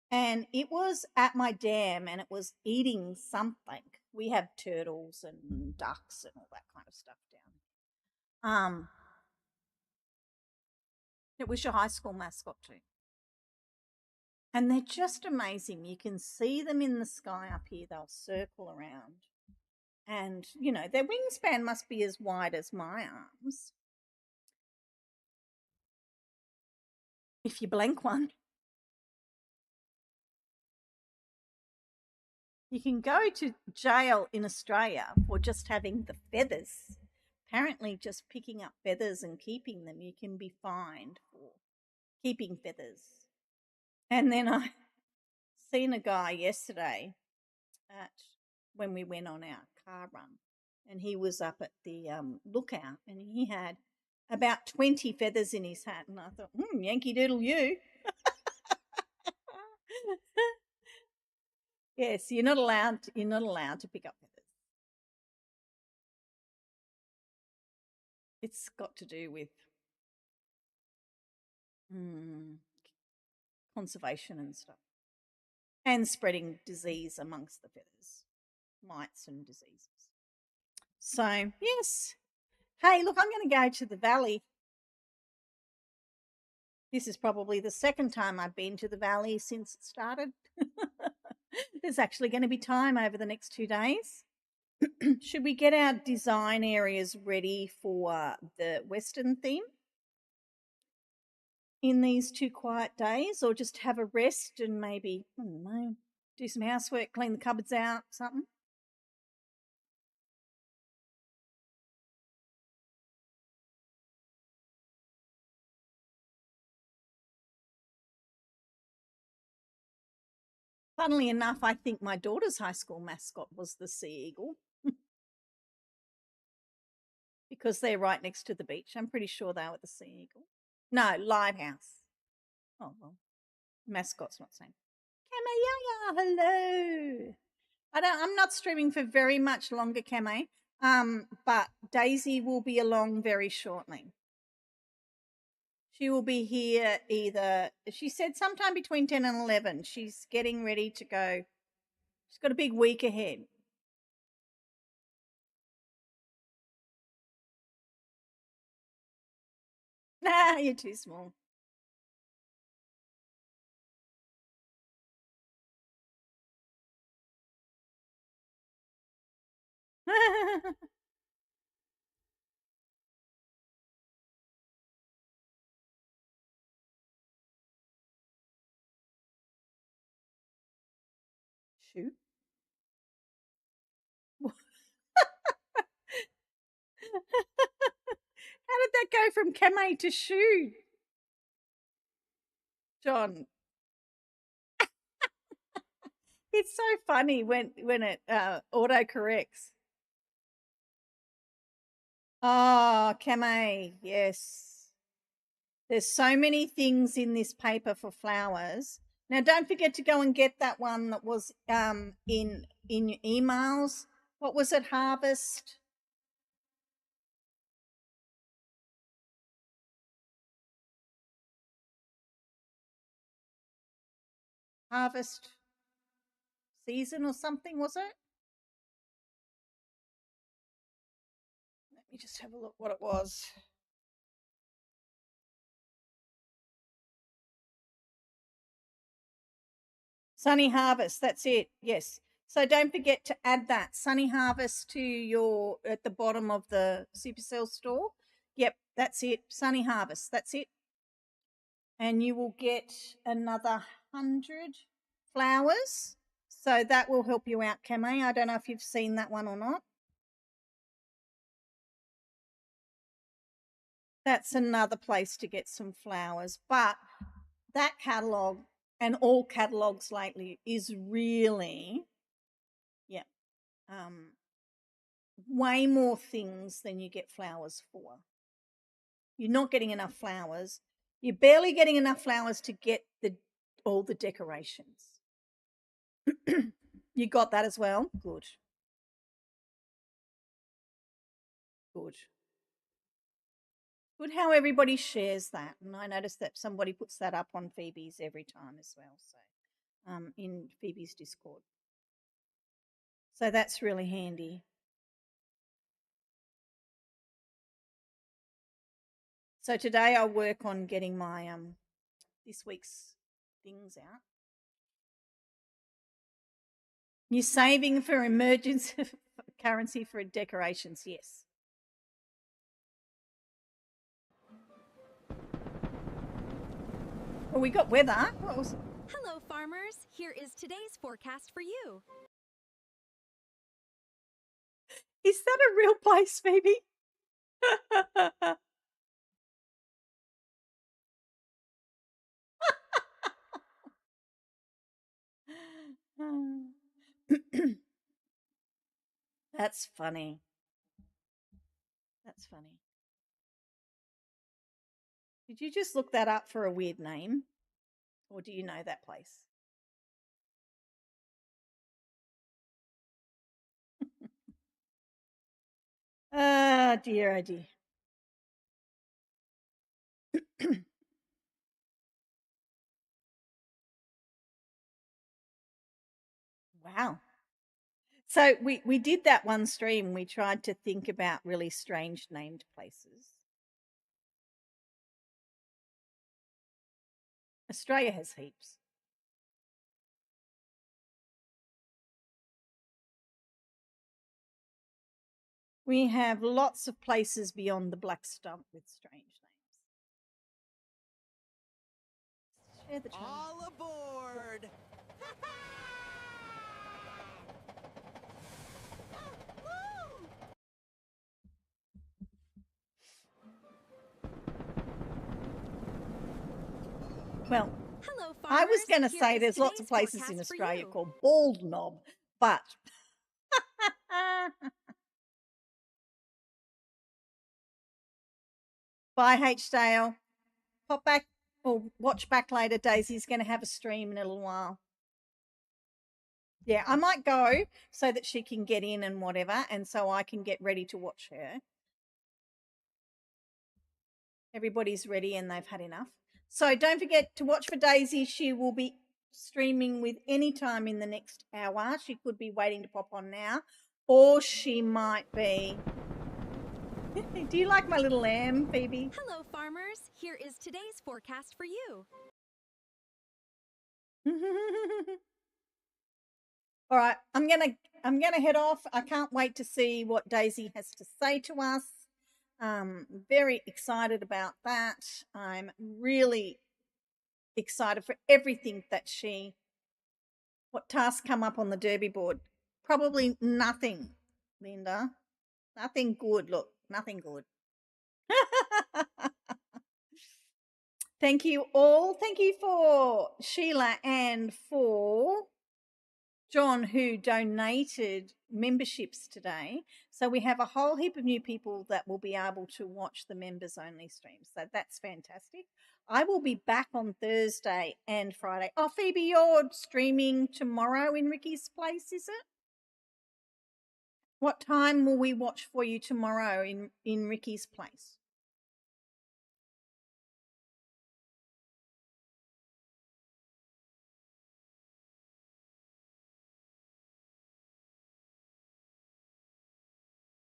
And it was at my dam and it was eating something. We have turtles and ducks and all that kind of stuff down. It was your high school mascot too. And they're just amazing. You can see them in the sky up here. They'll circle around. And, you know, their wingspan must be as wide as my arms. If you blank one. You can go to jail in Australia for just having the feathers. Apparently, just picking up feathers and keeping them, you can be fined for keeping feathers. And then I seen a guy yesterday at when we went on our car run, and he was up at the lookout, and he had about 20 feathers in his hat, and I thought, Yankee Doodle, you. Yes, you're not allowed. You're not allowed to pick up feathers. It's got to do with conservation and stuff, and spreading disease amongst the feathers, mites and diseases. So yes, hey, look, I'm going to go to the valley. This is probably the second time I've been to the valley since it started. There's actually going to be time over the next 2 days. Should we get our design areas ready for the Western theme in these 2 quiet days, or just have a rest and maybe, I don't know, do some housework, clean the cupboards out, something? Funnily enough, I think my daughter's high school mascot was the sea eagle because they're right next to the beach. I'm pretty sure they were the sea eagle. No, lighthouse. Oh, well, mascot's not saying. Kamayaya, hello. I'm not streaming for very much longer, Kame. But Daisy will be along very shortly. She will be here either, she said sometime between 10 and 11. She's getting ready to go. She's got a big week ahead. Nah, you're too small. Shoot. How did that go from Kame to shoot? John. It's so funny when it auto corrects. Oh, Kame, yes. There's so many things in this paper for flowers. Now, don't forget to go and get that one that was in your emails. What was it? Harvest. Harvest season or something, was it? Let me just have a look what it was. Sunny Harvest, that's it. Yes. So don't forget to add that Sunny Harvest to your at the bottom of the Supercell store. Yep, that's it. Sunny Harvest, that's it. And you will get another 100 flowers. So that will help you out, Kame. I don't know if you've seen that one or not. That's another place to get some flowers. But that catalogue and all catalogues lately is really, yeah, way more things than you get flowers for. You're not getting enough flowers. You're barely getting enough flowers to get all the decorations. You got that as well? Good. Good. Good how everybody shares that. And I noticed that somebody puts that up on Phoebe's every time as well. So in Phoebe's Discord. So that's really handy. So today I'll work on getting my this week's things out. You're saving for emergency currency for decorations, yes. Well, we got weather. What was... Hello, farmers. Here is today's forecast for you. Is that a real place, Phoebe? That's funny. That's funny. Did you just look that up for a weird name? Or do you know that place? Oh, dear, oh, dear. Wow. So we did that one stream. We tried to think about really strange named places. Australia has heaps. We have lots of places beyond the Black Stump with strange names. Share the channel. All aboard! Well, hello, farmers. I was going to Here say is there's lots of today's places in forecast for Australia you. called Bald Knob, but bye, H-Dale. Pop back or watch back later. Daisy's going to have a stream in a little while. Yeah, I might go so that she can get in and whatever, and so I can get ready to watch her. Everybody's ready and they've had enough. So don't forget to watch for Daisy. She will be streaming with any time in the next hour. She could be waiting to pop on now, or she might be. Do you like my little lamb, Phoebe? Hello, farmers. Here is today's forecast for you. All right, I'm gonna head off. I can't wait to see what Daisy has to say to us. Very excited about that. I'm really excited for everything that she What tasks come up on the derby board? Probably nothing, Linda. Nothing good. Look, nothing good. Thank you all. Thank you for Sheila and for John, who donated memberships today. So we have a whole heap of new people that will be able to watch the members only stream. So that's fantastic. I will be back on Thursday and Friday. Oh, Phoebe, you're streaming tomorrow in Ricky's place, is it? What time will we watch for you tomorrow in Ricky's place?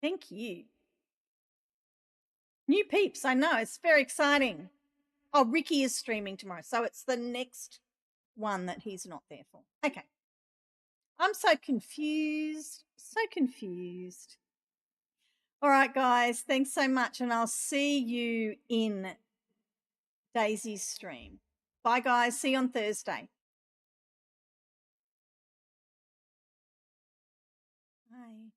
Thank you. New peeps, I know. It's very exciting. Oh, Ricky is streaming tomorrow. So it's the next one that he's not there for. Okay. I'm so confused. So confused. All right, guys. Thanks so much. And I'll see you in Daisy's stream. Bye, guys. See you on Thursday. Bye.